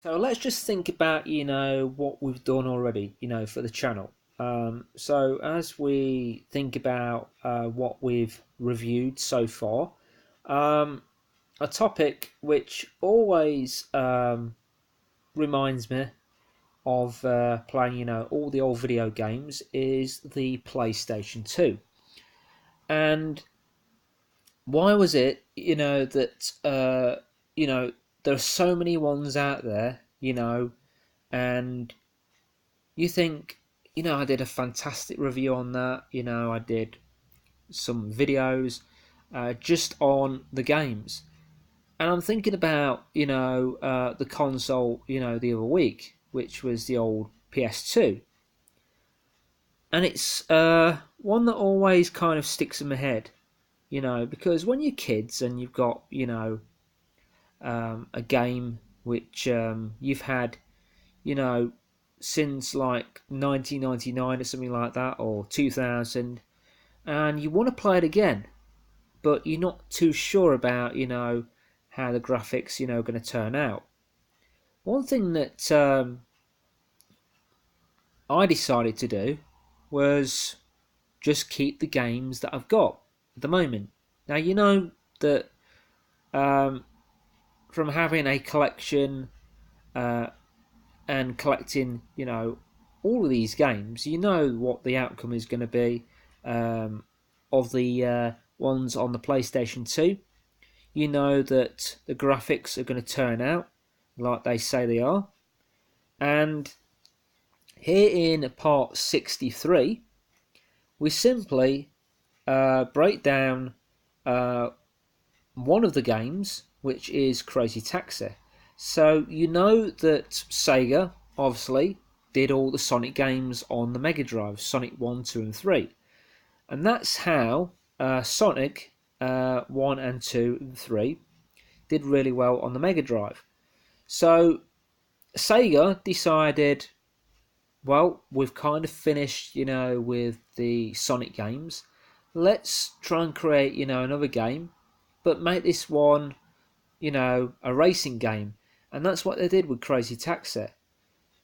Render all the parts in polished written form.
So let's just think about, what we've done already, for the channel. So as we think about what we've reviewed so far, um, a topic which always reminds me of playing, all the old video games is the PlayStation 2. And why was it, that, there are so many ones out there, and you think, I did a fantastic review on that. I did some videos just on the games. And I'm thinking about, the console, the other week, which was the old PS2. And it's one that always kind of sticks in my head, because when you're kids and you've got, a game which you've had, you know, since like 1999 or something like that, or 2000, and you want to play it again, but you're not too sure about, how the graphics, are going to turn out. One thing that I decided to do was just keep the games that I've got at the moment. Now, that um, from having a collection uh, and collecting, all of these games, you know what the outcome is going to be um, of the ones on the PlayStation 2. You know that the graphics are going to turn out like they say they are. And here in part 63, we simply break down uh, one of the games, which is Crazy Taxi. So you know that Sega obviously did all the Sonic games on the Mega Drive, Sonic 1, 2, and 3. And that's how Sonic 1 and 2 and 3 did really well on the Mega Drive. So Sega decided, well, we've kind of finished, with the Sonic games. Let's try and create, another game, but make this one, a racing game. And that's what they did with Crazy Taxi.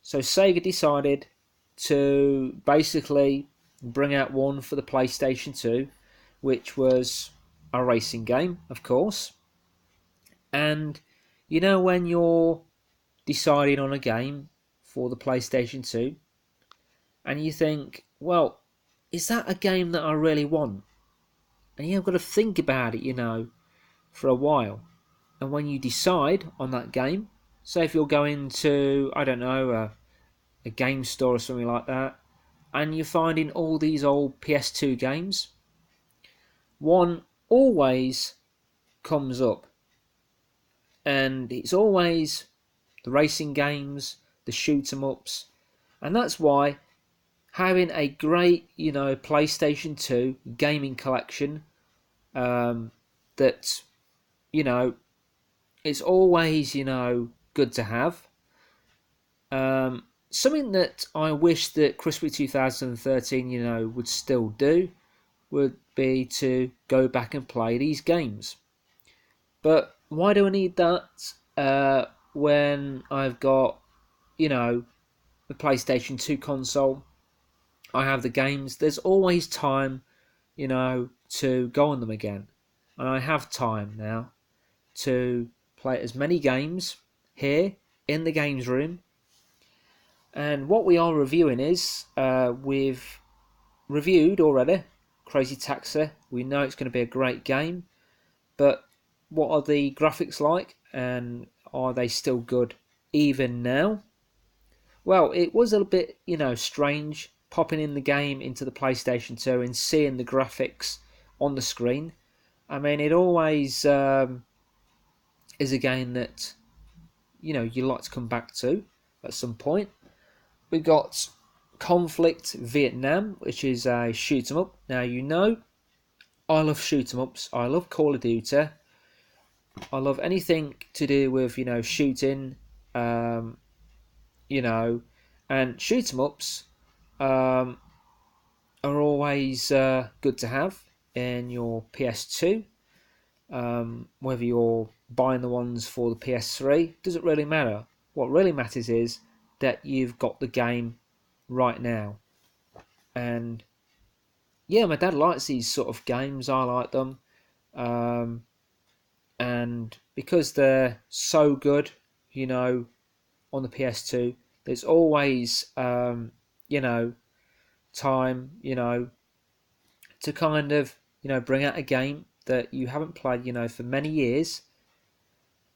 So Sega decided to basically bring out one for the PlayStation 2, which was a racing game, of course. And when you're deciding on a game for the PlayStation 2, and you think, well, is that a game that I really want? And you've got to think about it, for a while. And when you decide on that game, say if you're going to, I don't know, a game store or something like that, and you're finding all these old PS2 games, one always comes up. And it's always the racing games, the shoot 'em ups. And that's why having a great, PlayStation 2 gaming collection that, you know, it's always, good to have. Something that I wish that Chriswiiu2013, would still do would be to go back and play these games. But why do I need that when I've got, the PlayStation 2 console? I have the games. There's always time, to go on them again. And I have time now to play as many games here in the games room. And what we are reviewing is we've reviewed already Crazy Taxi. We know it's going to be a great game, but what are the graphics like, and are they still good even now? Well, it was a bit, strange popping in the game into the PlayStation 2 and seeing the graphics on the screen. I mean, it always is a game that, you like to come back to at some point. We've got Conflict Vietnam, which is a shoot 'em up. Now, I love shoot 'em ups. I love Call of Duty. I love anything to do with, shooting, um, you know, and shoot 'em ups um, are always good to have in your PS2. Whether you're buying the ones for the PS3, doesn't really matter. What really matters is that you've got the game right now. And yeah, my dad likes these sort of games. I like them. And because they're so good, you know, on the PS2, there's always, you know, time, you know, to kind of, you know, bring out a game that you haven't played, you know, for many years,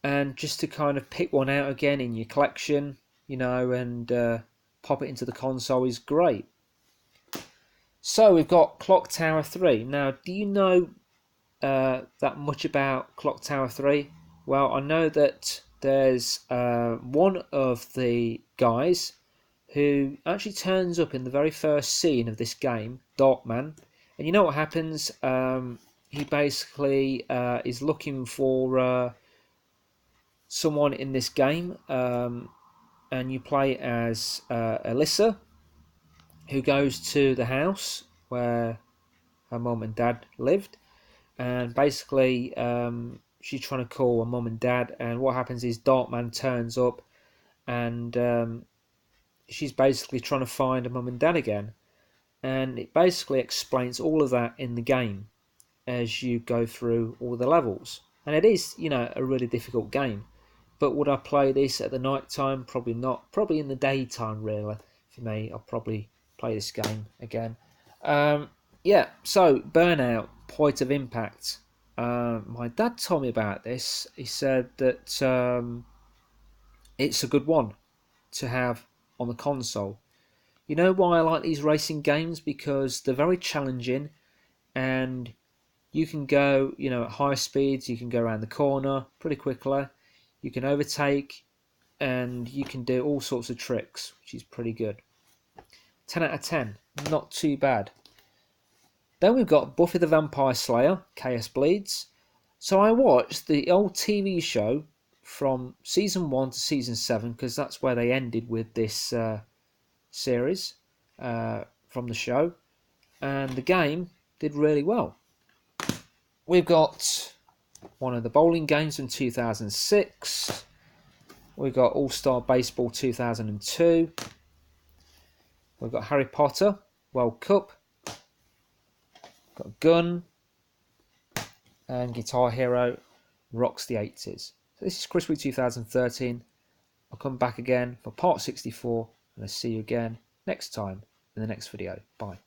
and just to kind of pick one out again in your collection, you know, and pop it into the console is great. So we've got Clock Tower 3. Now, do you know that much about Clock Tower 3? Well, I know that there's one of the guys who actually turns up in the very first scene of this game, Darkman. And you know what happens? He basically is looking for someone in this game, and you play as Alyssa, who goes to the house where her mum and dad lived, and basically she's trying to call her mum and dad, and what happens is Darkman turns up, and she's basically trying to find her mum and dad again, and it basically explains all of that in the game as you go through all the levels. And it is, you know, a really difficult game. But would I play this at the night time? Probably not. Probably in the daytime, really. For me, I'll probably play this game again. Yeah, so Burnout, Point of Impact. My dad told me about this. He said that it's a good one to have on the console. You know why I like these racing games? Because they're very challenging, and you can go, you know, at high speeds. You can go around the corner pretty quickly. You can overtake, and you can do all sorts of tricks, which is pretty good. 10 out of 10, not too bad. Then we've got Buffy the Vampire Slayer, Chaos Bleeds. So I watched the old TV show from season 1 to season 7, because that's where they ended with this series from the show. And the game did really well. We've got one of the bowling games from 2006. We've got All-Star Baseball 2002. We've got Harry Potter World Cup. Got Gun. And Guitar Hero Rocks the 80s. So this is Chriswiiu2013. I'll come back again for part 64, and I'll see you again next time in the next video. Bye.